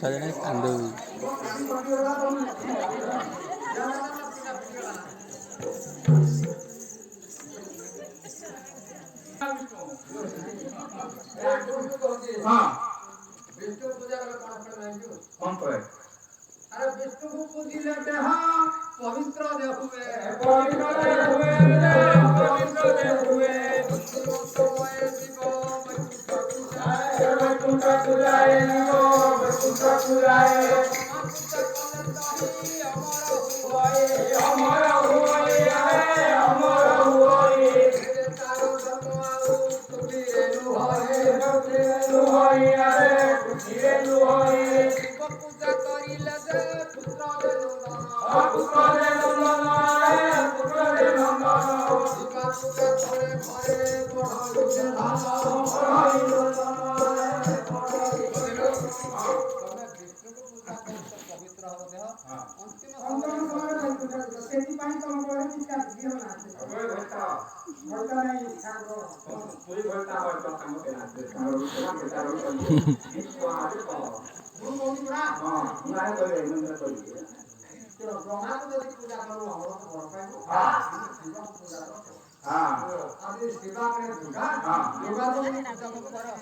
ଦେଖା ଯାଏ କାନ୍ଦ ବି। विष्णु पूजा कले कौन फल नहीं जो कौन फल अरे विष्णु को पूजिले देह पवित्र देह हुए पवित्र देह हुए पवित्र देह हुए तो मोए शिव वैकुंठ पूजाए नो वैकुंठ पूजाए अमर हुए अमर हुए तारो धर्म आउ तुझे लुहाए लुहाए अरे तुझे लुहाए शिव पूजा करिले दे पुत्र दे नंदन पुत्र दे नंदन पुत्र दे नंदन शिव पूजा करे घरे बढ़ाई दे धाम बढ़ाई नंदन पवित्र हो देह अंतिम समय सेति पाई तुम कोहे किछा दियो ना ओए भटा भटा नहीं ठाको पूरी भटा हो तो काम के ना दे तारो के तारो इसको आगे को गुरु बोली बड़ा हां ना करे मंत्र कोई चलो ब्रह्मा को यदि पूजा करो हमरो तो घर पाए हां शिव को पूजा करो हां आदि शिवा के दुर्गा हां दुर्गा को पूजा करो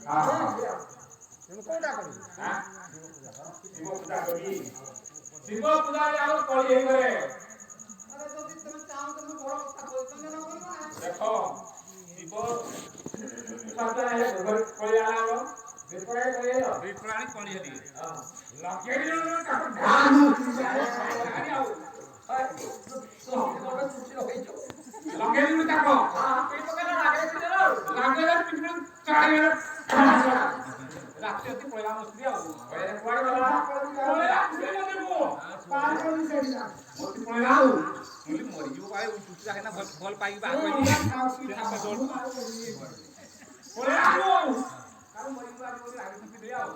हां तुम कोटा करी हां शिव पूजा करी शिव पूजा आरो करी हे करे अरे जदि तुम चाहो तुम बड़ कथा कोइ तुम न करबा देखो शिव पता है घर कोई आलो विप्राय करियो विप्राय करी हेली हां लकेरी न का ध्यान आनी आओ तो बड़ सुची होई जो लकेरी न का हां पे तो केना लागे पिछले चाहे राक्षसी पहिला मस्ती आओ पहिला कुआडे गला कोले राक्षसी मते मो पार कर सेडीला मोती पहिला आओ मुली मरी जो पाए उठुच जाके ना फल पाई बात कोई तेरा बदल कोले आओ कारण मरी जो आज मोती आगे छुट्टी दे आओ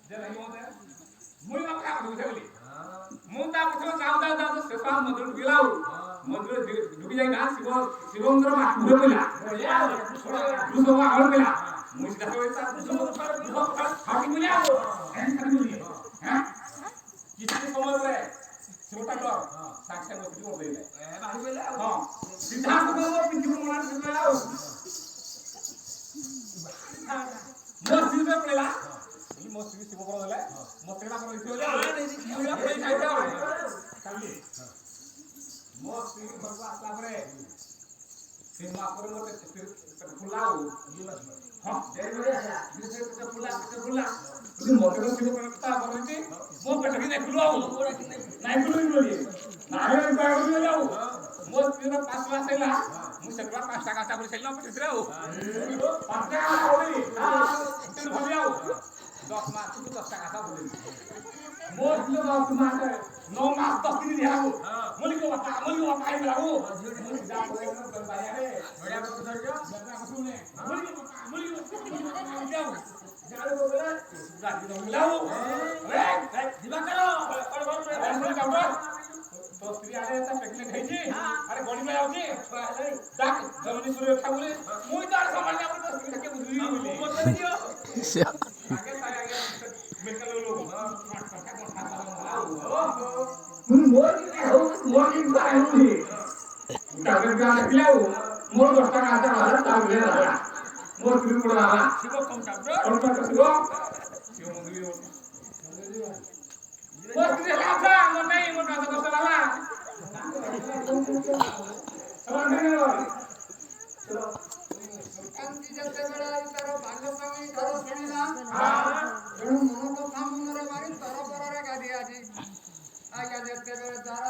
जे नहीं होते मुई ना का बुझे बोली मुंडा पछो जाऊ तो सेफा मंदिर गिलाओ मंदिर ढुकी जाई ना शिवंद्र मा घुरे पहिला दुसो मा हळ पहिला मुझे देखो ऐसा हाथी मिले आओ ऐसा मिले हैं किसी समय में छोटा डॉग साक्षी में कुछ बोल दे भाई बोले हां सिद्धार्थ को पिंकी को मार से आओ मस्ती में पड़ेला ये मस्ती से बोल देले मस्तीला कर इथे ले पूरा पड़ी खाई जाओ चलिए मस्ती भगवान साबरे सिनेमा पर मते फुलाओ हां जय बड़े आया विषय पे फुला तुम मते को शिव करता करती मो पेट की नहीं खुलाओ नहीं खुली बोली नारे बाय बोली जाओ मो तीन पांच मास हैला मु सेकवा 5 टाका चाबरी सेल पेट रे हो 5 टाका बोली हां तीन बोली आओ 10 मास तू 10 टाका सा बोली मो तीन 10 मास 9 मास 10 दिन दिया हो मोली को बापा आई लाओ मु जा बोले कर बाया रे बढ़िया बात कर जो मैं सुने मोली जाओ जाओ बोले राती न मिलाओ ए दिवा करो और काउंटर तो स्त्री आले ता पेकले खाइछी अरे गडी में आउची डाक जमनी सुरे खा बोले मुई तार संभाल जा तो स्त्री के बुझली बोले मत दियो आगे सारे आगे मेकल लोग मोर की बाय हुई डाकर का निकलाओ मोर दोस्ता का आता वाला ता ले रहा मोर फिर पड़ा रहा शिव कम चाबरो और का शिव मंदिर मोर की लाफा मोर नहीं मोर का दोस्ता वाला समझ में चलो अंति जते बड़ा तारो भाग्य स्वामी घर सुनिला हां जणु मन को सामने मारी तारो परारे गादी आजी आया जते बड़ा